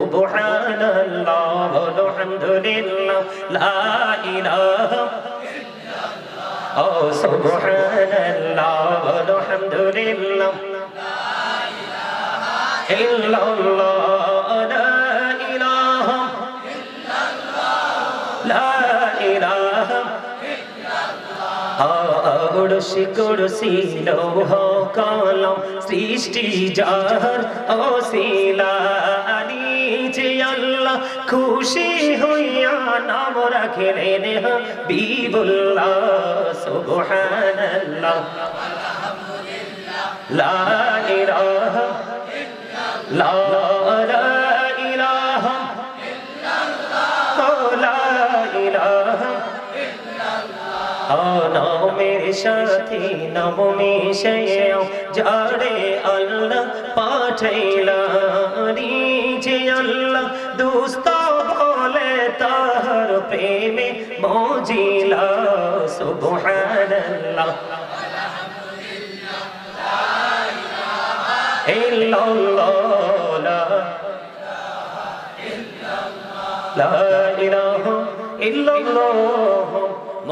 সুবহানাল্লাহ বলো আলহামদুলিল্লাহ লা ইলাহা ও সুবহানাল্লাহ বলো আলহামদুলিল্লাহ লা ইলাহা ইল্লাল্লাহ লা ইলাহা ইল্লাল্লাহ লা ইলাহা আরশি কুরসি লৌহ কলম সৃষ্টি যার ওসিলা যে আল্লাহ খুশি হইয়া নাম রাখলেন হাবিবুল্লাহ সুবহানাল্লাহ লা ইলাহা ইল্লাল্লাহ লা ইলাহা ইল্লাল্লাহ লা ইলাহা নামের সাথে নাম মিশাইয়া যারে আল্লাহ পাঠাইলা যে আল্লাহ দোস্ত বলে তার প্রেমে মজিলা সুবহানাল্লাহ ইল্লাল্লাহ লা ইলাহা ইল্লাল্লাহ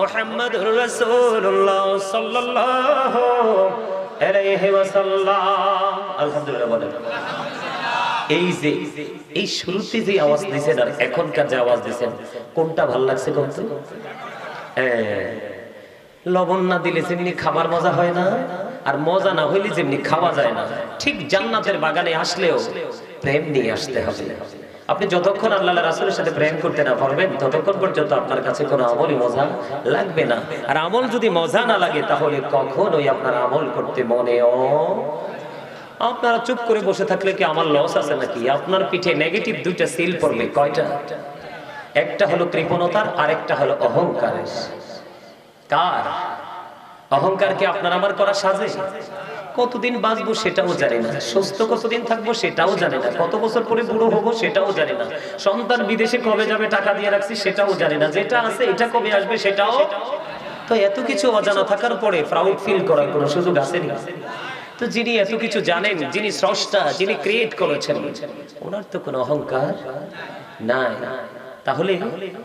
মুহাম্মাদুর রাসূলুল্লাহ সাল্লাল্লাহু আলাইহি ওয়াসাল্লাম। আলহামদুলিল্লাহ বলেন। এই যে এই শুরুতে যে আওয়াজ দিয়েছেন আর এখনকার যে আওয়াজ দিয়েছেন কোনটা ভালো লাগছে কোনটা? লবণ না দিলে যেমনি খাবার মজা হয় না, আর মজা না হইলে যেমনি খাওয়া যায় না, ঠিক জান্নাতের বাগানে আসলেও প্রেম নিয়ে আসতে হবে। আপনি যতক্ষণ আল্লাহ রাসূলের সাথে প্রেম করতে না পারবেন ততক্ষণ পর্যন্ত আপনার কাছে কোনো আমলই মজা লাগবে না। আর আমল যদি মজা না লাগে তাহলে কখনোই আপনার আমল করতে মনেও। আপনারা চুপ করে বসে থাকলে কি আমার লস আছে নাকি? আপনার পিঠে নেগেটিভ দুইটা সিল পড়বে। কয়টা? একটা হলো কৃপণতার, আরেকটা হলো অহংকারের। কার? অহংকারকে আপনার আমার করা সাজে? কতদিন বাঁচবো সেটাও জানি না, সুস্থ কতদিন থাকবো সেটাও জানি না, কত বছর পরে বুড়ো হবো সেটাও জানি না, সন্তান বিদেশে কবে যাবে টাকা দিয়ে রাখছি সেটাও জানি না, যেটা আছে এটা কবে আসবে সেটাও। তো এত কিছু অজানা থাকার পরে প্রাউড ফিল করার কোনো সুযোগ আছে না? তো যিনি এত কিছু জানেন, যিনি স্রষ্টা, যিনি ক্রিয়েট করেছেন, ওনার তো কোনো অহংকার নাই। তাহলে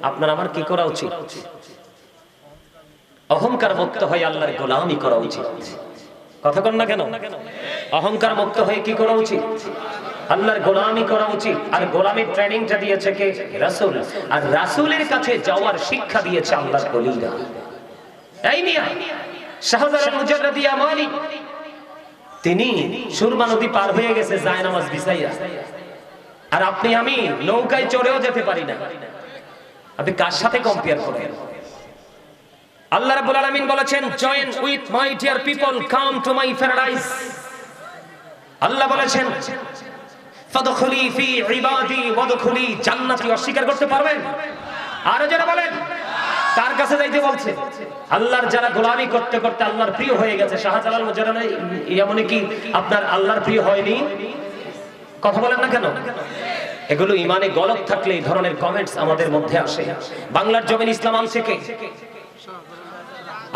আপনার আমার কি করা উচিত? অহংকার মুক্ত হয়ে আল্লাহর গোলামি করা উচিত। কথা কন না কেন? অহংকার মুক্ত হয়ে কি করা উচিত? আল্লাহর গোলামি করা উচিত। আর গোলামির ট্রেনিংটা দিয়েছে কে? রাসূল। আর রাসূলের কাছে যাওয়ার শিক্ষা দিয়েছে আল্লাহর ওলিরা। এই মিয়া শাহজালাল মুজাররদি আমানি, তিনি সুরমা নদী পার হয়ে গেছে জায়নামাজ বিছাইয়া, আর আপনি আমি নৌকায় চড়েও যেতে পারি না। আপনি কার সাথে কম্পেয়ার করেন? আল্লাহ রাব্বুল আলামিন বলেছেন, join with my dear people, come to my paradise. আল্লাহ বলেছেন, ফাদখুলি ফি ইবাদি ওয়াদখুলি জান্নাতি। অস্বীকার করতে পারবেন? আরো যারা বলেন, কার কাছে যাইতে বলছে? আল্লাহর যারা গোলামি করতে করতে আল্লাহর প্রিয় হয়ে গেছে। শাহজালাল মুজাররদি এমনই কি আপনার আল্লাহর প্রিয় হয়নি? কথা বলেন না কেন? এগুলো ইমানে গলত থাকলে এই ধরনের কমেন্টস আমাদের মধ্যে আসে। বাংলার জমিন ইসলাম আনছে কে?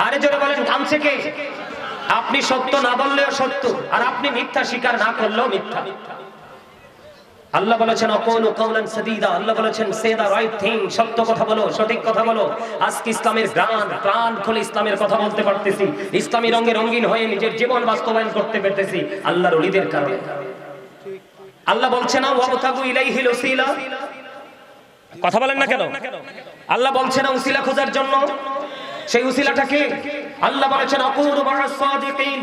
আরে যারা বলেন আনছে কে? আপনি সত্য না বললেও সত্য, আর আপনি মিথ্যা স্বীকার না করলেও মিথ্যা। আল্লাহ বলেছেন আকুলু কাওলান সাদীদা, আল্লাহ বলেছেন সে দা রাইট থিং, সত্য কথা বলো, সঠিক কথা বলো। আজকে ইসলামের প্রাণ খুলে ইসলামের কথা বলতে পারতেছি, ইসলামী রঙে রঙিন হয়ে নিজের জীবন বাস্তবায়ন করতে পেরেছি আল্লাহর ওলিদের কারণে। আল্লাহ বলছেন না ওয়াবতাগু ইলাইহিল ওসিলা? কথা বলেন না কেন? আল্লাহ বলছেন না ওসিলা খোঁজার জন্য? সেই উসিলাটা কে? আল্লাহ বলেছেন আকুরু মা'আস সাদিকিন,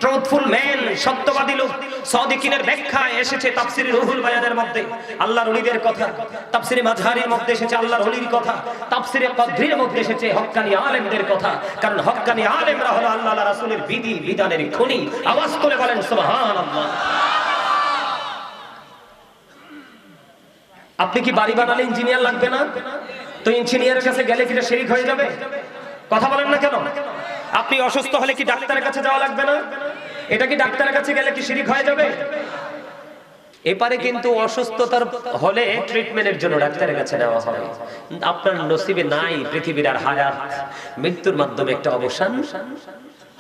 ট্রুথফুল ম্যান, সত্যবাদী লোক। সাদিকিনের ব্যাখ্যা এসেছে তাফসীরে রুহুল বায়ানের মধ্যে আল্লাহর ওলিদের কথা, তাফসীরে মাযহারির মধ্যে এসেছে আল্লাহর ওলির কথা, তাফসীরে কদরির মধ্যে এসেছে হক্কানি আলেমদের কথা। কারণ হক্কানি আলেমরা হলো আল্লাহ আর রাসূলের বিধি বিধানের খনি। আওয়াজ করে বলেন সুবহানাল্লাহ। আপনি কি বাড়ি বানালে ইঞ্জিনিয়ার লাগবে না? তো ইঞ্জিনিয়ারের কাছে গেলে কি শিরক হয়ে যাবে? কথা বলেন না কেন? আপনি অসুস্থ হলে কি ডাক্তারের কাছে যাওয়া লাগবে না? এটা কি ডাক্তারের কাছে গেলে কি শিরক হয়ে যাবে? এপারে কিন্তু অসুস্থতার হলে ট্রিটমেন্টের জন্য ডাক্তারের কাছে নেওয়া হয়। আপনার নসিবে নাই পৃথিবীর আর হায়াত, মৃত্যুর মাধ্যমে একটা অবসান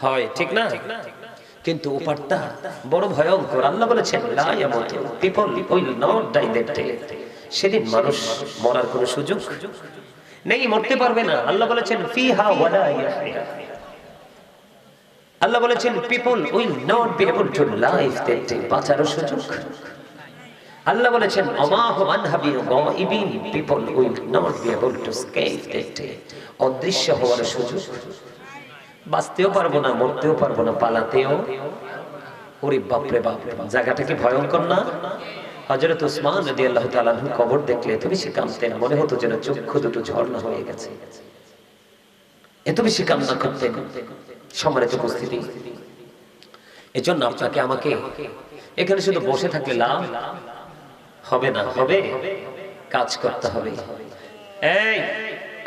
হয়, ঠিক না? কিন্তু ওপারটা বড় ভয়ঙ্কর। আল্লাহ বলেছেন লা ইয়ামুতু, people will not die that day. সেদিন মানুষ মরার কোনো সুযোগ নেই, মরতে পারবে না। আল্লাহ বলেছেন ফিহা ওয়ালা ইয়াহয়া, আল্লাহ বলেছেন people will not be able to live that day, বাঁচার সুযোগ। আল্লাহ বলেছেন আমা হুমান হাবিল গায়বিন, people will not be able to escape that day, অদৃশ্য হওয়ার সুযোগ। বাঁচতেও পারবো না, মরতেও পারবো না, পালাতেও। ওরে বাপ রে বাপ, জায়গাটা কি ভয়ঙ্কর না? হযরত উসমান রাদিয়াল্লাহু তাআলা আনহু কবর দেখলে এত বেশি কাঁদতেন, মনে হতো যেন চক্ষু দুটো ঝর্ণা হয়ে গেছে, এত বেশি কান্না করতেন। সম্মানিত উপস্থিতি, এজন্য আপনাকে আমাকে এখানে শুধু বসে থাকলে লাভ হবে না, হবে কাজ করতে হবে। এই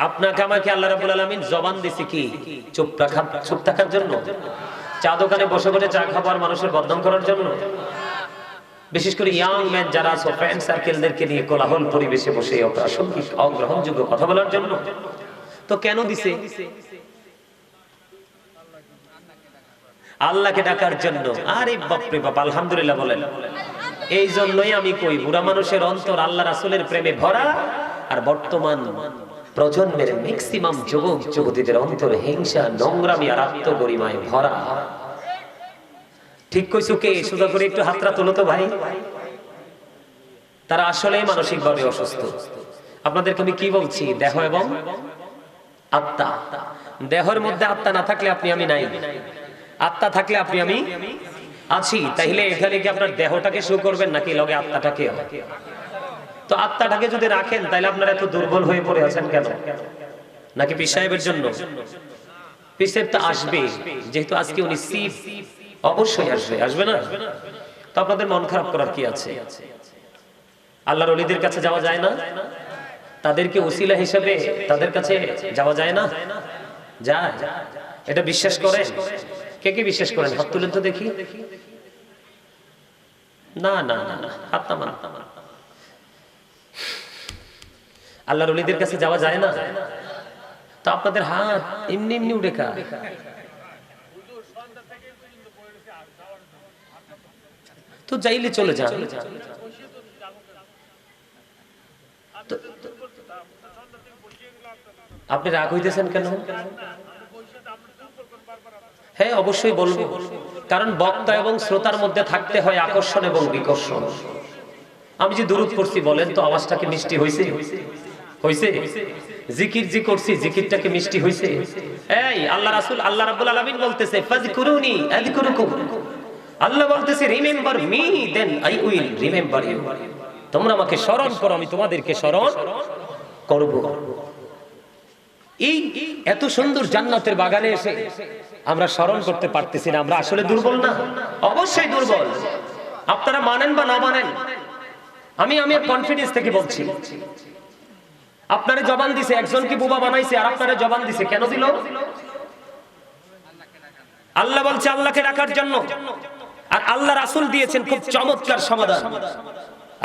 আপনাকে আমাকে আল্লাহ রাব্বুল আলামিন জবান দিয়েছে কি? চুপ থাকার জন্য? চা দোকানে বসে বসে চা খাবার মানুষের বদনাম করার জন্য? বিশেষ করে ইয়াং ম্যান যারা আছে, ফ্রেন্ড সার্কেলদেরকে নিয়ে কোলাহল পরিবেশে বসে অপ্রাসঙ্গিক অগ্রহণযোগ্য কথা বলার জন্য? তো কেন দিছে? আল্লাহকে ডাকার জন্য। আরে বাপরে বাপ, আলহামদুলিল্লাহ বলেন। এই জন্যই আমি কই, বুড়া মানুষের অন্তর আল্লাহ রাসূলের প্রেমে ভরা, আর বর্তমান প্রজন্মের ম্যাক্সিমাম যুবক যুবতীদের অন্তর হিংসা, নোংরামি আর আত্মগরিমায় ভরা। ঠিক কইছো কে? সোজা করে একটু হাতটা তোলো তো ভাই। তারা আসলে মানসিকভাবে অসুস্থ। আপনাদেরকে আমি কি বলছি? দেহ এবং আত্মা। দেহের মধ্যে আত্মা না থাকলে আপনি আমি নাই, আত্মা থাকলে আপনি আমি আছি। তাইলে এখানে কি আপনার দেহটাকে শো করবেন নাকি লগে আত্মাটাকে? তো আত্মাটাকে যদি রাখেন তাহলে আপনারা এত দুর্বল হয়ে পড়ে আছেন কেন? নাকি পীর সাহেবের জন্য? পীর সাহেব তো আসবে, যেহেতু আজকে উনি সিফ, অবশ্যই আসবে, আসবে না? তো আপনাদের মন খারাপ করার কি আছে? আল্লাহর ওলিদের কাছে যাওয়া যায় না? তাদেরকে ওসিলা হিসেবে তাদের কাছে যাওয়া যায় না? যায়। এটা বিশ্বাস করেন? কে কে বিশ্বাস করেন? হাত তুলেন তো দেখি। না না না, হাত নামান। আল্লাহর ওলিদের কাছে যাওয়া যায় না? তো আপনাদের হাত এমনি এমনি উঠে কা? তো যাইলে চলে যান। আপনি রাগ হইতেছেন কেন? হ্যাঁ অবশ্যই বলবো, কারণ বক্তা এবং শ্রোতার মধ্যে থাকতে হয় আকর্ষণ এবং বিকর্ষণ। আমি যে দুরূদ পড়ছি বলেন তো, আওয়াজটা কি মিষ্টি হইছে? হইছে? জিকির যে করছি, জিকিরটাকে মিষ্টি হইছে? এই আল্লাহ রাসূল, আল্লাহ রাব্বুল আলামিন বলতেছে ফাযকুরুনি আযকুরুকুম। আল্লাহ বলতেছে remember me then I will remember you. তোমরা আমাকে স্মরণ করো, আমি তোমাদেরকে স্মরণ করব। এই এত সুন্দর জান্নাতের বাগানে এসে আমরা স্মরণ করতে পারতেছি না। আমরা আসলে দুর্বল না? অবশ্যই দুর্বল। আপনারা মানেন বা না মানেন, আমি কনফিডেন্স থেকে বলছি। আপনারে জবান দিছে, একজনকে বুবা বানাইছে, আর আপনারে জবান দিছে কেন দিল? আল্লাহ বলছে আল্লাহকে ডাকার জন্য, আর আল্লাহ রাসূল দিয়েছেন খুব চমৎকার সমাধান।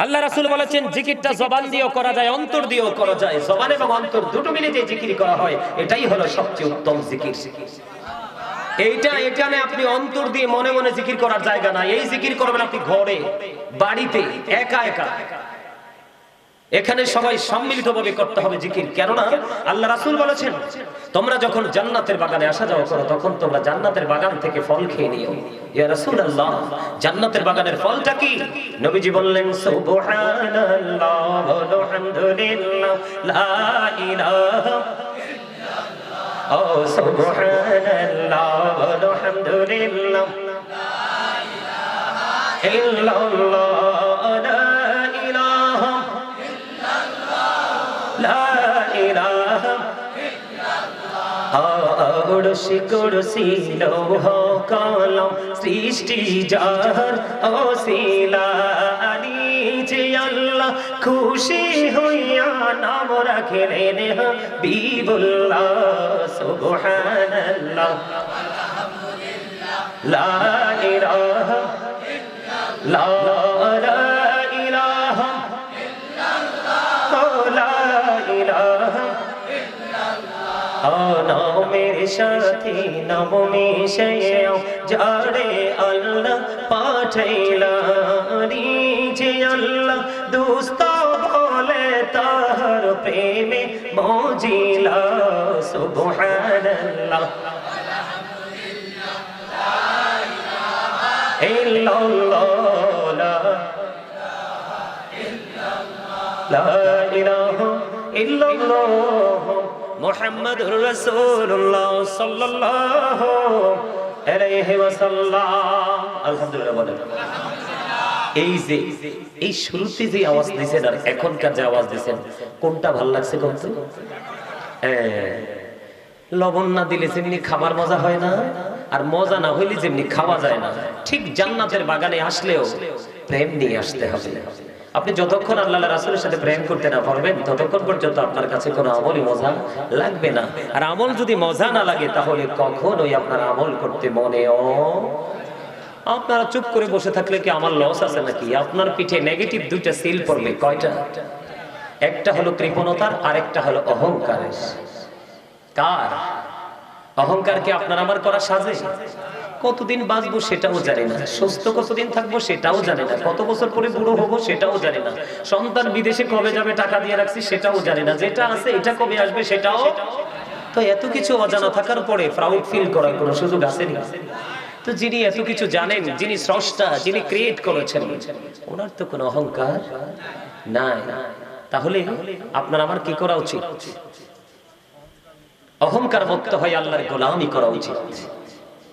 আল্লাহ রাসূল বলেছেন জিকিরটা জবান দিয়েও করা যায়, অন্তর দিয়েও করা যায়। জবান এবং অন্তর দুটো মিলে যে জিকির করা হয়, এটাই হলো সবচেয়ে উত্তম জিকির। এইটা এখানে আপনি অন্তর দিয়ে মনে মনে জিকির করার জায়গা না। এই জিকির করবেন আপনি ঘরে, বাড়িতে, একা একা। এখানে সবাই সম্মিলিতভাবে করতে হবে জিকির। কেননা আল্লাহ রাসূল বলেছেন তোমরা যখন জান্নাতের বাগানে আসা যাওয়া করো, তখন তোমরা জান্নাতের বাগান থেকে ফল খেয়ে নিও। ইয়া রাসূলুল্লাহ, জান্নাতের বাগানের ফলটা কি? নবীজি বললেন সুবহানাল্লাহ ওয়ালহামদুলিল্লাহ লা ইলাহা ইল্লাল্লাহ। ও সুবহানাল্লাহ ওয়ালহামদুলিল্লাহ লা ইলাহা ইল্লাল্লাহ। আরশে কুরসি লৌহ কলম সৃষ্টি যার ওসিলা যে আল্লাহ খুশি হইয়া নাম রাখলেন হাবিবুল্লাহ। সুবহানাল্লাহ লা ইলাহা ইল্লাল্লাহ লা ইলাহা ইল্লাল্লাহ লা ইলাহা নামের সাথে নাম মিশাইয়া যারে আল্লাহ পাঠাইলা যে আল্লাহ দোস্ত বলে প্রেমে মজিলা সুবহানাল্লাহ ইল্লাল্লাহ লা ইলাহা ইল্লাল্লাহ মুহাম্মাদুর রাসূলুল্লাহ সাল্লাল্লাহু আলাইহি ওয়াসাল্লাম। আলহামদুলিল্লাহ বলেন। এই শুরুতে যে আওয়াজ দিয়েছেন আর এখনকার যে আওয়াজ দিয়েছেন কোনটা ভালো লাগছে? কোনটা? লবণ না দিলে যেমনি খাবার মজা হয় না, আর মজা না হইলে যেমনি খাওয়া যায় না, ঠিক জান্নাতের বাগানে আসলেও প্রেম নিয়ে আসতে হবে। আপনি যতক্ষণ আল্লাহ রাসূলের সাথে প্রেম করতে না পারবেন ততক্ষণ পর্যন্ত আপনার কাছে কোনো আমলই মজা লাগবে না। আর আমল যদি মজা না লাগে তাহলে কখনোই আপনার আমল করতে মনেও। আপনারা চুপ করে বসে থাকলে কি আমার লস আছে নাকি? আপনার পিঠে নেগেটিভ দুইটা সিল পড়বে। কয়টা? একটা হলো কৃপণতার, আর একটা হলো অহংকারের। কার? অহংকারকে আপনার আমার করা সাজে? কতদিন বাঁচবো সেটাও জানি না, সুস্থ কতদিন থাকবো সেটাও জানি না, কত বছর পরে বুড়ো হবো সেটাও জানি না, সন্তান বিদেশে কবে যাবে টাকা দিয়ে রাখছি সেটাও জানি না, যেটা আছে এটা কবে আসবে সেটাও। তো এত কিছু অজানা থাকার পরে প্রাউড ফিল করার কোনো সুযোগ আসেনি। তো যিনি এত কিছু জানেন, যিনি স্রষ্টা, যিনি ক্রিয়েট করেছেন, ওনার তো কোনো অহংকার নাই। তাহলে আপনার আমার কি করা উচিত? অহংকার মুক্ত হয়ে আল্লাহর গোলামি করা উচিত।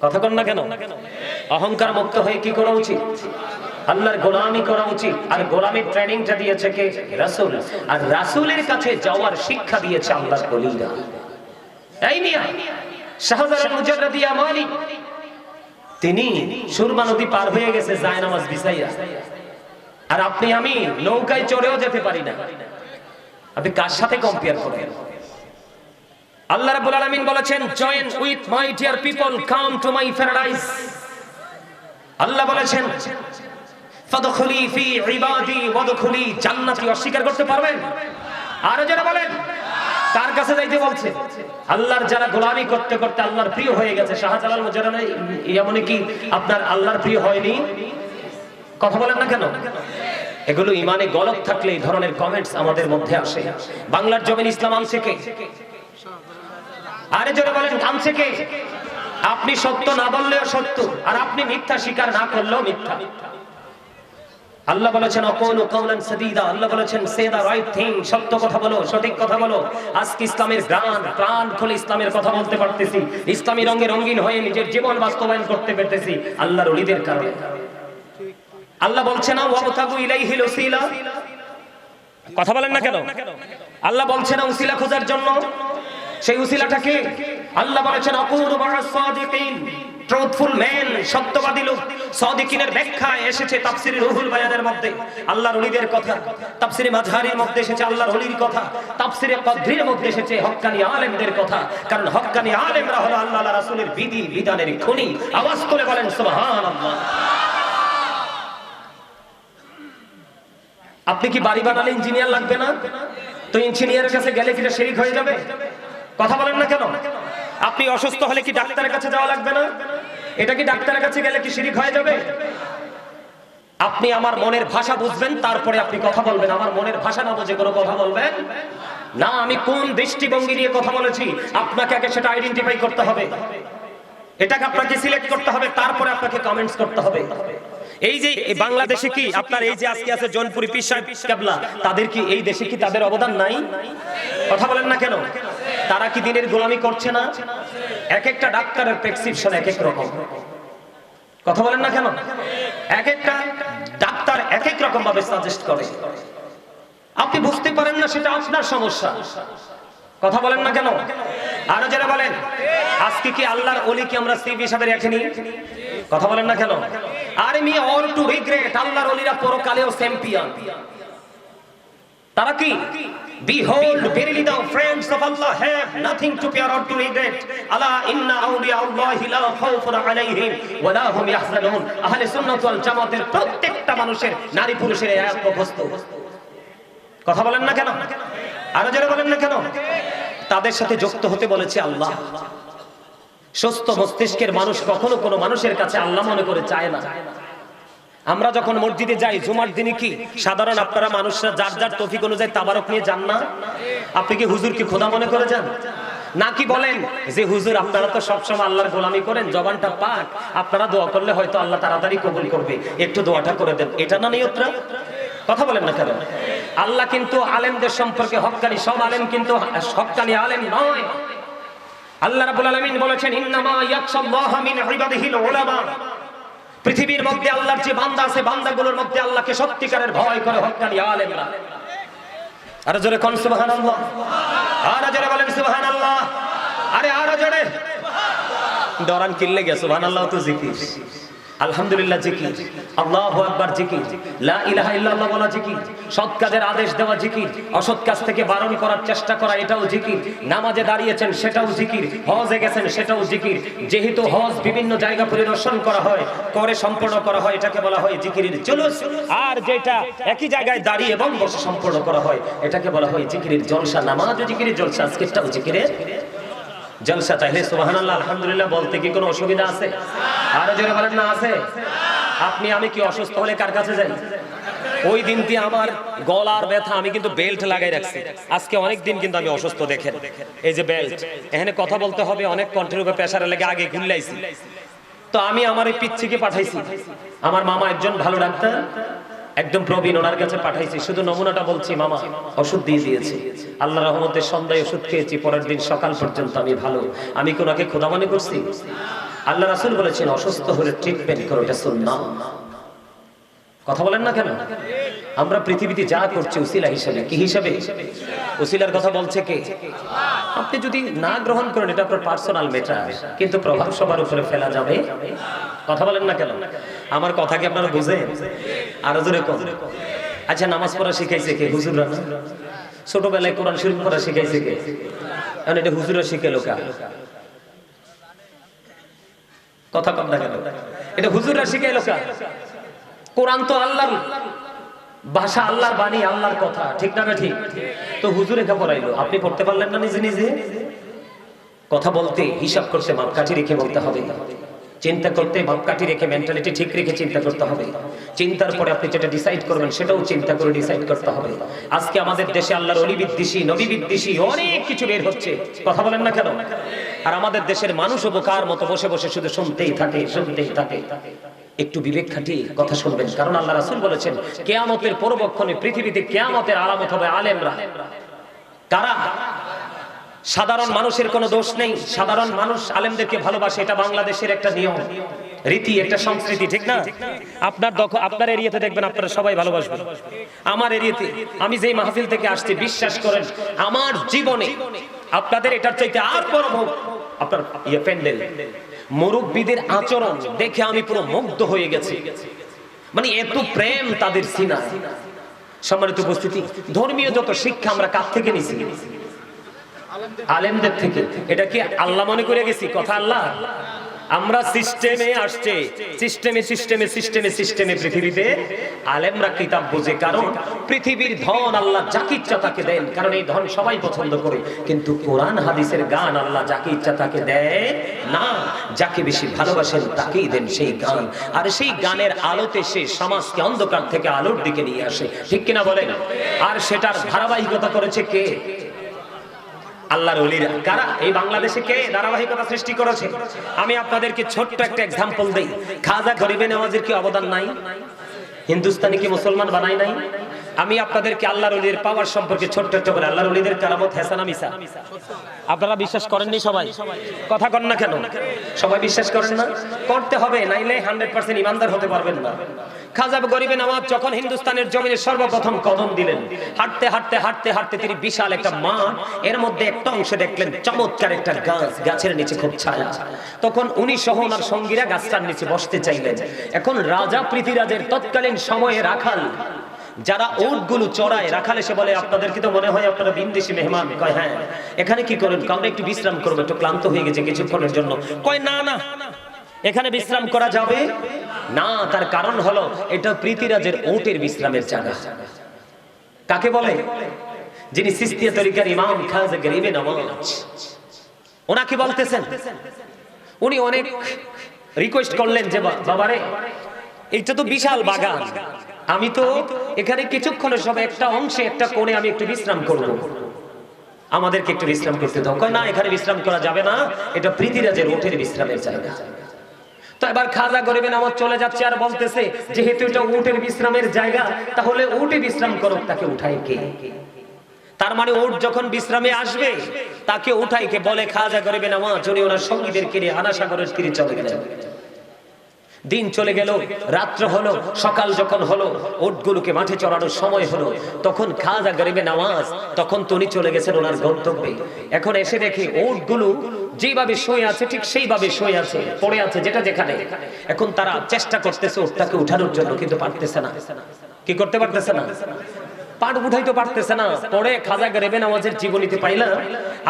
কথা কন না কেন? অহংকার মুক্ত হয়ে কি করা উচিত? আল্লাহর গোলামি করা উচিত। আর গোলামির ট্রেনিংটা দিয়েছে কে? রাসূল। আর রাসূলের কাছে যাওয়ার শিক্ষা দিয়েছে আল্লাহর ওলিরা। এই মিয়া শাহজালাল মুজাররদি আমালি, তিনি সুরমা নদী পার হয়ে গেছে জায়নামাজ বিছাইয়া, আর আপনি আমি নৌকায় চড়েও যেতে পারি না। আপনি কার সাথে কম্পেয়ার করেন? আল্লাহ রাব্বুল আলামিন বলেছেন, join with my dear people, come to my paradise. আল্লাহ বলেছেন, ফাদখুলি ফি ইবাদি ওয়াদখুলি জান্নাতি। অস্বীকার করতে পারবেন? আরো যারা বলেন, কার কাছে যাইতে বলছে? আল্লাহর যারা গোলামি করতে করতে আল্লাহর প্রিয় হয়ে গেছে। শাহজালাল মুজাররদি এমন কি আপনার আল্লাহর প্রিয় হয়নি? কথা বলেন না কেন? এগুলো ইমানে গলত থাকলে এই ধরনের কমেন্টস আমাদের মধ্যে আসে। বাংলার জমিন ইসলাম আনছে কে? আরে যারা বলেন আনছে কে? আপনি সত্য না বললেও সত্য, আর আপনি মিথ্যা স্বীকার না করলেও মিথ্যা। আল্লাহ বলেছেন আকুলু কাওলান সাদীদা, আল্লাহ বলেছেন সে দা রাইট থিং, সত্য কথা বলো, সঠিক কথা বলো। আজকে ইসলামের প্রাণ খুলে ইসলামের কথা বলতে পারতেছি, ইসলামী রঙে রঙিন হয়ে নিজের জীবন বাস্তবায়ন করতে পেরেছি আল্লাহর ওলিদের কারণে। আল্লাহ বলছেন না ওয়াবতাগু ইলাইহিল ওসিলা? কথা বলেন না কেন? আল্লাহ বলছেন না ওসিলা খোঁজার জন্য? সেই উসিলাটা কি? আল্লাহ বলেছেন আকুলু মা'আস সাদিকিন, ট্রুথফুল ম্যান, সত্যবাদী লোক। সাদিকিনের ব্যাখ্যা এসেছে তাফসীরে রুহুল বায়ানের মধ্যে আল্লাহর ওলিদের কথা, তাফসীরে মাযহারির মধ্যে এসেছে আল্লাহর ওলির কথা, তাফসীরে কদরির মধ্যে এসেছে হক্কানি আলেমদের কথা। কারণ হক্কানি আলেমরা হলো আল্লাহ আর রাসূলের বিধি বিধানের খনি। আওয়াজ করে বলেন সুবহানাল্লাহ। আপনি কি বাড়ি বানালে ইঞ্জিনিয়ার লাগবে না? তো ইঞ্জিনিয়ারের কাছে গেলে কি শিরক হয়ে যাবে? কথা বলেন না কেন? আপনি অসুস্থ হলে কি ডাক্তারের কাছে যাওয়া লাগবে না? এটা কি ডাক্তারের কাছে গেলে কি শিরক হয়ে যাবে? আপনি আমার মনের ভাষা বুঝবেন, তারপরে আপনি কথা বলবেন। আমার মনের ভাষা না বুঝে কোনো কথা বলবেন না। আমি কোন দৃষ্টিভঙ্গি নিয়ে কথা বলেছি আপনাকে আগে সেটা আইডেন্টিফাই করতে হবে, এটাকে আপনাকে সিলেক্ট করতে হবে, তারপরে আপনাকে কমেন্টস করতে হবে। এই যে বাংলাদেশে কি আপনার এই যে আজকে আছে জৌনপুরি পীর সাহেব কেবলা, তাদের কি এই দেশে কি তাদের অবদান নাই? কথা বলেন না কেন? তারা কি দিনের গোলামি করছে না? এক একটা ডাক্তারের প্রেসক্রিপশন এক এক রকম। কথা বলেন না কেন? এক একটা ডাক্তার এক এক রকম ভাবে সাজেস্ট করে। আপনি বুঝতে পারেন না, সেটা আপনার সমস্যা। কথা বলেন না কেন? আরো যারা বলেন আজকে কি আল্লাহর ওলি কি আমরা সিভ হিসাবে রাখিনি? কথা বলেন না কেন? আরে মিয়া অল টু রিগ্রেট, আল্লাহর ওলিরা পরকালেও চ্যাম্পিয়ন। তারা কি? Behold, verily the friends of Allah have nothing to fear or to regret. Ala inna awliya Allahi la khawfun alayhim wa la hum yahzanun. আহলে সুন্নাত ওয়াল জামাতের প্রত্যেকটা মানুষের, নারী পুরুষের এই আয়াত মুখস্থ। কথা বলেন না কেন? আরো যারা বলেন না কেন? তাদের সাথে যুক্ত হতে বলেছে আল্লাহ। সুস্থ মস্তিষ্কের মানুষ কখনো কোনো মানুষের কাছে আল্লাহ মনে করে চায় না। আমরা যখন মসজিদে যাই জুমার দিনে কি সাধারণ আপনারা মানুষরা যার যার তৌফিক অনুযায়ী তাবারক নিয়ে যান না? আপনি কি হুজুরকে খোদা মনে করে যান নাকি বলেন যে হুজুর আপনারা তো সবসময় আল্লাহর গোলামি করেন, জবানটা পাক, আপনারা দোয়া করলে হয়তো আল্লাহ তাড়াতাড়ি কবুল করবে, একটু দোয়াটা করে দেন, এটা না নিয়তরা? কথা বলেন না কেন? আল্লাহ কিন্তু আলেমদের সম্পর্কে হক্কানি, সব আলেম কিন্তু হক্কানি আলেম নয়। আল্লাহ রাব্বুল আলামিন বলেছেন ইন্নামা ইয়াখশাল্লাহা মিন ইবাদিহিল উলামা। পৃথিবীর মধ্যে আল্লাহর যে বান্দা আছে, বান্দাগুলোর মধ্যে আল্লাহকে সত্যিকারের ভয় করে হক্কানি আলেমরা। আরো জোরে কোন সুবহানাল্লাহ, আরো জোরে বলেন সুবহানাল্লাহ, আরে আরো জোরে। দরান কিল্লে গেছে সুবহানাল্লাহ তো জিকির, আলহামদুলিল্লাহ জিকির, আল্লাহু আকবার জিকির, লা ইলাহা ইল্লাল্লাহ বলা জিকির, সৎ কাজের আদেশ দেওয়া জিকির, অসৎ কাজ থেকে বারণ করার চেষ্টা করা এটাও জিকির, নামাজে দাঁড়িয়েছেন সেটাও জিকির, হজে গেছেন সেটাও জিকির। যেহেতু হজ বিভিন্ন জায়গা পরিদর্শন করা হয়, করে সম্পূর্ণ করা হয়, এটাকে বলা হয় জিকিরের জুলুস। আর যেটা একই জায়গায় দাঁড়িয়ে এবং বসে সম্পূর্ণ করা হয়, এটাকে বলা হয় জিকিরের জলসা। নামাজও জিকিরের জলসা, আজকেরটাও জিকিরের জলসা। তাইলে সুবহানাল্লাহ আলহামদুলিল্লাহ বলতে কি কোনো অসুবিধা আছে? আরো জোরে বলেন না আছে? আপনি আমি কি অসুস্থ হলে কার কাছে যাই? ওই দিনটি আমার গলার ব্যথা, আমি কিন্তু বেল্ট লাগাই রাখছি। আজকে অনেক দিন কিন্তু আমি অসুস্থ, দেখেন এই যে বেল্ট, এখানে কথা বলতে হবে, অনেক কণ্ঠের উপরে প্রেসারে লেগে আগে ঘুরলাইছি। তো আমি আমার এই পিচ্ছিকে পাঠাইছি, আমার মামা একজন ভালো ডাক্তার, একদম প্রবীণ, ওনার কাছে পাঠাইছি। শুধু নমুনাটা বলছি, মামা ওষুধ দিয়ে দিয়েছে, আল্লাহ রহমতে সন্ধ্যায় ওষুধ খেয়েছি, পরের দিন সকাল পর্যন্ত আমি ভালো। আমি কি ওনাকে খোদা মনে করছি? আল্লাহ রাসূল বলেছেন অসুস্থ হলে ট্রিটমেন্ট করো, এটা সুন্নাহ। কথা বলেন না কেন? আমরা পৃথিবীতে যা করছি উসিলা হিসেবে, কি হিসেবে? উসিলার কথা বলছে কে? আপনি যদি না গ্রহণ করেন এটা আপনার পার্সোনাল ম্যাটার, কিন্তু প্রভাব সবার উপরে ফেলা যাবে। কথা বলেন না কেন? আমার কথা কি আপনারা বুঝেন? আরো জোরে কম। আচ্ছা, নামাজ পড়া শিখাইছে কে? হুজুররা না? ছোটবেলায় কোরআন শরীফ পড়া শিখাইছে কে? কারণ এটা হুজুররা শিখাইলো কা? কথা কম না কেন? এটা হুজুররা শিখাইলো কা? কোরআন তো আল্লাহর ভাষা, আল্লাহর বাণী, আল্লাহর কথা, ঠিক না ঠিক? তো হুজুর একা পড়াইলো, আপনি পড়তে পারলেন না নিজে নিজে? কথা বলতে, হিসাব করতে মাপকাঠি রেখে বলতে হবে, চিন্তা করতে মাপকাঠি রেখে, মেন্টালিটি ঠিক রেখে চিন্তা করতে হবে। চিন্তার পরে আপনি যেটা ডিসাইড করবেন সেটাও চিন্তা করে ডিসাইড করতে হবে। আজকে আমাদের দেশে আল্লাহর ওলি বিদ্বেষী, নবী বিদ্বেষী অনেক কিছু বের হচ্ছে, কথা বলেন না কেন? আর আমাদের দেশের মানুষও বোকার মতো বসে বসে শুধু শুনতেই থাকে, শুনতেই থাকে। একটু বিবেক খাটিয়ে কথা শুনবেন, কারণ আল্লাহ রাসূল বলেছেন কিয়ামতের পূর্বক্ষণে পৃথিবীতে কিয়ামতের আলামত হবে আলেমরা। কারা? সাধারণ মানুষের কোনো দোষ নেই, সাধারণ মানুষ আলেমদেরকে ভালোবাসে, এটা বাংলাদেশের একটা নিয়ম রীতি, একটা সংস্কৃতি, ঠিক না? আপনার এরিয়াতে দেখবেন আপনারা সবাই ভালোবাসবেন। আমার এরিয়াতে আমি যেই মাহফিল থেকে আসছি, বিশ্বাস করেন আমার জীবনে আপনাদের এটার চাইতে আর বড় আপনার প্যান্ডেল, মুরব্বীদের আচরণ দেখে আমি পুরো মুগ্ধ হয়ে গেছি। মানে এত প্রেম তাদের সিনায়। সম্মানিত উপস্থিতি, ধর্মীয় যত শিক্ষা আমরা কার থেকে নিছি? আলেমদের থেকে। এটা কি আল্লাহ মনে করে গেছি? কথা আল্লাহ। আমরা সিস্টেমে আসছে, সিস্টেমে সিস্টেমে সিস্টেমে সিস্টেমে পৃথিবীতে আলেমরা কিতাব বোঝে, কারণ পৃথিবীর ধন আল্লাহ যাকে ইচ্ছা তাকে দেন, কারণ এই ধন সবাই পছন্দ করে। কিন্তু কোরআন হাদিসের গান আল্লাহ যাকে ইচ্ছা তাকে দেয় না, যাকে বেশি ভালোবাসেন তাকেই দেন সেই গান। আর সেই গানের আলোতে সে সমাজকে অন্ধকার থেকে আলোর দিকে নিয়ে আসে, ঠিক কিনা বলেন? আর সেটার ধারাবাহিকতা করেছে কে? আল্লাহর ওলিরা। কারা? এই বাংলাদেশে কে ধারাবাহিকতা সৃষ্টি করেছে? আমি আপনাদেরকে ছোট্ট একটা এক্সাম্পল দেই। খাজা গরিবে নওয়াজের কি অবদান নাই? হিন্দুস্তানি কি মুসলমান বানাই নাই? আমি আপনাদেরকে আল্লাহর ওলিদের পাওয়ার সম্পর্কে ছোট্ট একটা বলে, আল্লাহর ওলিদের কারামত হাসানা মিসা। আপনারা বিশ্বাস করেননি সবাই? কথা কন না কেন? সবাই বিশ্বাস করেন না? করতে হবে, নাইলে 100% ইমানদার হতে পারবেন না। খাজা গরিবে নওয়াজ যখন হিন্দুস্তানের জমিনে সর্বপ্রথম কদম দিলেন, হাঁটতে হাঁটতে হাঁটতে হাঁটতে তিনি বিশাল একটা মাঠ, এর মধ্যে একটা অংশে দেখলেন চমৎকার একটা গাছ, গাছের নিচে খুব ছায়া। তখন উনি সহ ওনার সঙ্গীরা গাছটার নিচে বসতে চাইলেন। এখন রাজা পৃথ্বীরাজের তৎকালীন সময়ে রাখাল যারা উটগুলো চড়ায়, রাখাল এসে বলে আপনাদের কি তো মনে হয় আপনারা বিদেশি মেহমান? কয় হ্যাঁ। এখানে কি করেন? আমরা একটু বিশ্রাম করবো, একটু ক্লান্ত হয়ে গেছে কিছুক্ষণের জন্য। কয় না না, এখানে বিশ্রাম করা যাবে না। তার কারণ হলো এটা পৃথ্বীরাজের উটের বিশ্রামের জায়গা। কাকে বলে? যিনি সিস্তিয়া তরিকার ইমাম খাজা গরিবে নওয়াজ, ওনাকে বলতেছেন। উনি অনেক রিকোয়েস্ট করলেন যে বাবারে এটা তো বিশাল বাগান, আমি তো এখানে কিছুক্ষণের সব একটা অংশে একটা কোণে আমি একটু বিশ্রাম করব, আমাদেরকে একটু বিশ্রাম করতে দাও। কয় না, এখানে বিশ্রাম করা যাবে না, এটা পৃথিবীরাজের উটের বিশ্রামের জায়গা। তো এবার খাজা গরিবে নওয়াজ চলে যাচ্ছে আর বলতেছে যেহেতু এটা উটের বিশ্রামের জায়গা, তাহলে উটে বিশ্রাম করুক, তাকে উঠাই কে? তার মানে উট যখন বিশ্রামে আসবে তাকে উঠাই কে? বলে খাজা গরিবে নওয়াজ উনি ওনার সঙ্গীদের কিনে আনাসাগরের তীরে চলে গেলেন। দিন চলে গেল, রাত্র হলো, সকাল যখন হলো, উটগুলোকে মাঠে চড়ানোর সময় হলো, তখন খাজা গরিবে নওয়াজ তখন উনি চলে গেছেন ওনার গন্তব্যে। এখন এসে দেখে উটগুলো যেভাবে শুয়ে আছে ঠিক সেইভাবে শুয়ে আছে, পড়ে আছে যেটা যেখানে। এখন তারা চেষ্টা করতেছে উটটাকে উঠানোর জন্য, কিন্তু পারতেছে না। কি করতে পারতেছে না? পাট উঠাইতে পারতেছে না। পরে খাজা গরিবে নওয়াজের জীবনীতে পাইলাম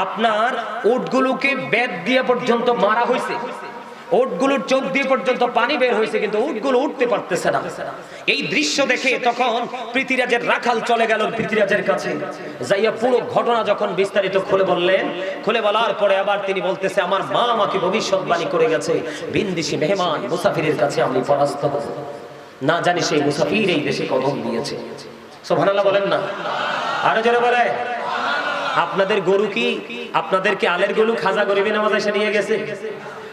আপনার উটগুলোকে বেত দিয়ে পর্যন্ত মারা হয়েছে, উটগুলোর চোখ দিয়ে পর্যন্ত পানি বের হয়েছে, কিন্তু উটগুলো উঠতে পারতেছে না। এই দৃশ্য দেখে তখন পৃথিবীরাজের রাখাল চলে গেল পৃথিবীরাজের কাছে, যাইয়া পুরো ঘটনা যখন বিস্তারিত খুলে বললেন। খুলে বলার পরে আবার তিনি বলতেছে আমার মা আমাকে ভবিষ্যৎবাণী করে গেছে, বিন্দিসি মেহমান মুসাফিরের কাছে আমি পরাস্ত হব, না জানি সেই মুসাফির এই দেশে কদম দিয়েছে। সুবহানাল্লাহ বলেন না, আরো জোরে বলে। আপনাদের গরু কি, আপনাদেরকে আলের গরু খাজা গরিবে নওয়াজ এসে নিয়ে গেছে,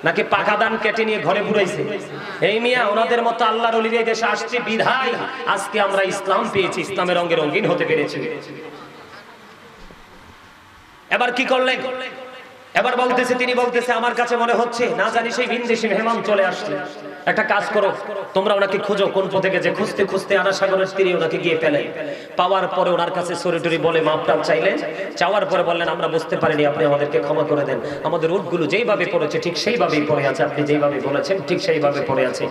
নাকি পাকা দান কেটে নিয়ে ঘরে পুরাইছে? এই মিয়া ওনাদের মতো আল্লাহর ওলির এই দেশে আসছে বিধায় আজকে আমরা ইসলাম পেয়েছি, ইসলামের রঙে রঙিন হতে পেরেছি। এবার কি করলেন? এবার বলতেছে, তিনি বলতেছে আমার কাছে মনে হচ্ছে না জানি সেই বিন্দেশি মেহমান চলে আসছে। একটা কাজ করো, তোমরা ওনাকে খুঁজো, কোন পথে গেছে। খুঁজতে খুঁজতে আনাসাগরের তীরে ওনাকে গিয়ে পেলে। পাওয়ার পরে ওনার কাছে সরিটরি বলে মাপটাপ চাইলেন। চাওয়ার পরে বললেন আমরা বুঝতে পারিনি, আপনি আমাদেরকে ক্ষমা করে দেন, আমাদের উটগুলো যেইভাবে পড়েছে ঠিক সেইভাবেই পড়ে আছে, আপনি যেইভাবে বলেছেন ঠিক সেইভাবে পড়ে আছে।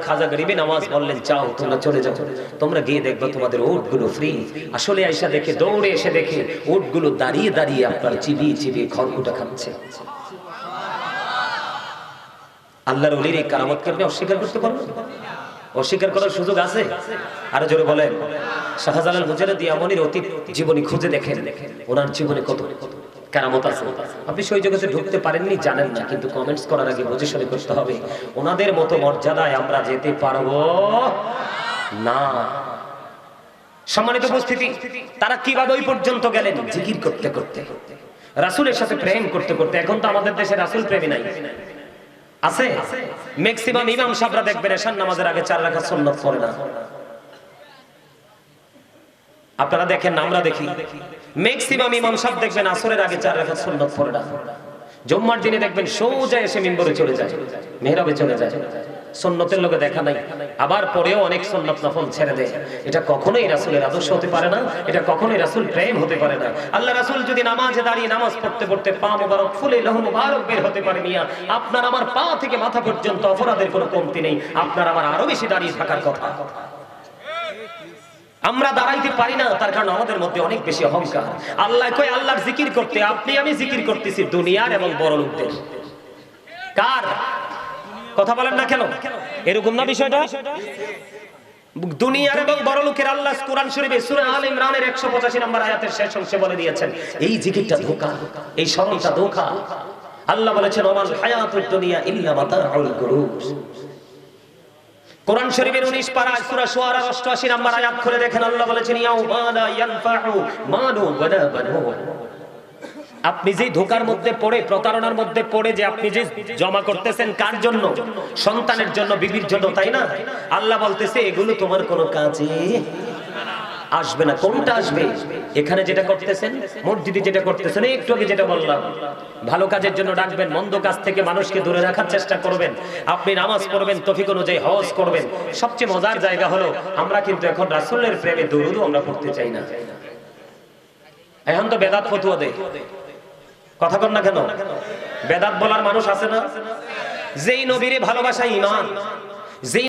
খাজা গরিবে নওয়াজ বললেন যাও তোমরা চলে যাও, তোমরা গিয়ে দেখবে তোমাদের উটগুলো ফ্রি। আসলে আয়সা দেখে দৌড়ে এসে দেখে উটগুলো দাঁড়িয়ে দাঁড়িয়ে আপনার চিবিয়ে চিবিয়ে খড়কুটা খাচ্ছে। আল্লাহর ওলির এই কারামতকে আপনি অস্বীকার করতে পারবেন? অস্বীকার করার সুযোগ আছে? আরো জোরে বলেন। শাহজালাল মুজাহিদ ইয়ামানির অতীত জীবনী খুঁজে দেখেন, ওনার জীবনে কত কারামত আছে। আপনি সেই জগতে ঢুকতে পারেননি, জানেন না, কিন্তু কমেন্টস করার আগে বুঝে শুনে করতে হবে। ওনাদের মতো মর্যাদায় আমরা যেতে পারবো না। সম্মানিত উপস্থিতি, তারা কিভাবে ওই পর্যন্ত গেলেন? জিকির করতে করতে, রাসূলের সাথে প্রেম করতে করতে। এখন তো আমাদের দেশে রাসূল প্রেমী নাই, আছে? ম্যাক্সিমাম ইমাম সাহেবরা দেখবেন এশার নামাজের আগে 4 রাকাত সুন্নাত পড়ে না। আপনারা দেখেন না, আমরা দেখি ম্যাক্সিমাম ইমাম সাহেব দেখবেন আসরের আগে 4 রাকাত সুন্নাত পড়ে না। জুম্মার দিনে দেখবেন সোজা এসে মিম্বরে চলে যায়, মেহরাবে চলে যায়, সুন্নতের লোকে দেখা নাই। আবার পরেও অনেক সুন্নাত নফল ছেড়ে দেয়। এটা কখনোই রাসূলের আদর্শ হতে পারে না, এটা কখনোই রাসূল প্রেম হতে পারে না। আল্লাহ রাসূল যদি নামাজে দাঁড়িয়ে নামাজ পড়তে পড়তে পা মোবারক ফুলে লহু মুবারক বের হতে পারে, মিয়া আপনার আমার পা থেকে মাথা পর্যন্ত অপরাধের কোনো কমতি নেই, আপনার আমার আরো বেশি দাঁড়িয়ে থাকার কথা। আমরা দাঁড়াইতে পারি না, তার কারণ আমাদের মধ্যে অনেক বেশি অহংকার। আল্লাহ কই আল্লাহর জিকির করতে, আপনি আমি জিকির করতেছি দুনিয়ার এবং বড় লোকদের। কার কথা বলেন না কেন? এরকম না বিষয়টা? দুনিয়ার এবং বড় লোকের। আল্লাহ কোরআন শরীফে সূরা আলে ইমরানের 185 নম্বর আয়াতের শেষ অংশে বলে দিয়েছেন এই জিকিরটা ধোঁকা, এই শরণটা ধোঁকা। আল্লাহ বলেছেন ওমাল হায়াতুদ দুনিয়া ইল্লা মাতাউল গুরুর। কোরআন শরীফের 19 পারা সূরা শুআরা 88 নম্বর আয়াত খুলে দেখেন, আল্লাহ বলেছেন ইয়াউমা লা ইয়ানফাউ মালু ওয়ালা বানুন। আপনি যে ধোঁকার মধ্যে পড়ে, প্রতারণার মধ্যে পড়ে যে আপনি যে জমা করতেছেন কার জন্য? সন্তানের জন্য, বিবির জন্য, তাই না? আল্লাহ বলতেছে এগুলো তোমার কোনো কাজে আসবে না। কোনটা আসবে? এখানে যেটা করতেছেন, মসজিদে যেটা করতেছেন, একটু আগে যেটা বললাম, ভালো কাজের জন্য ডাকবেন, মন্দ কাজ থেকে মানুষকে দূরে রাখার চেষ্টা করবেন, আপনি নামাজ পড়বেন, তৌফিক অনুযায়ী হজ করবেন। সবচেয়ে মজার জায়গা হলো আমরা কিন্তু এখন রাসূলের প্রেমে দরুদও আমরা পড়তে চাই না। এখন তো বেদাত ফতোয়া দেয়, কথা কন না কেন? বেদাত বলার মানুষ আছে না? যেই নবীরে ভালোবাসা ঈমান, যেই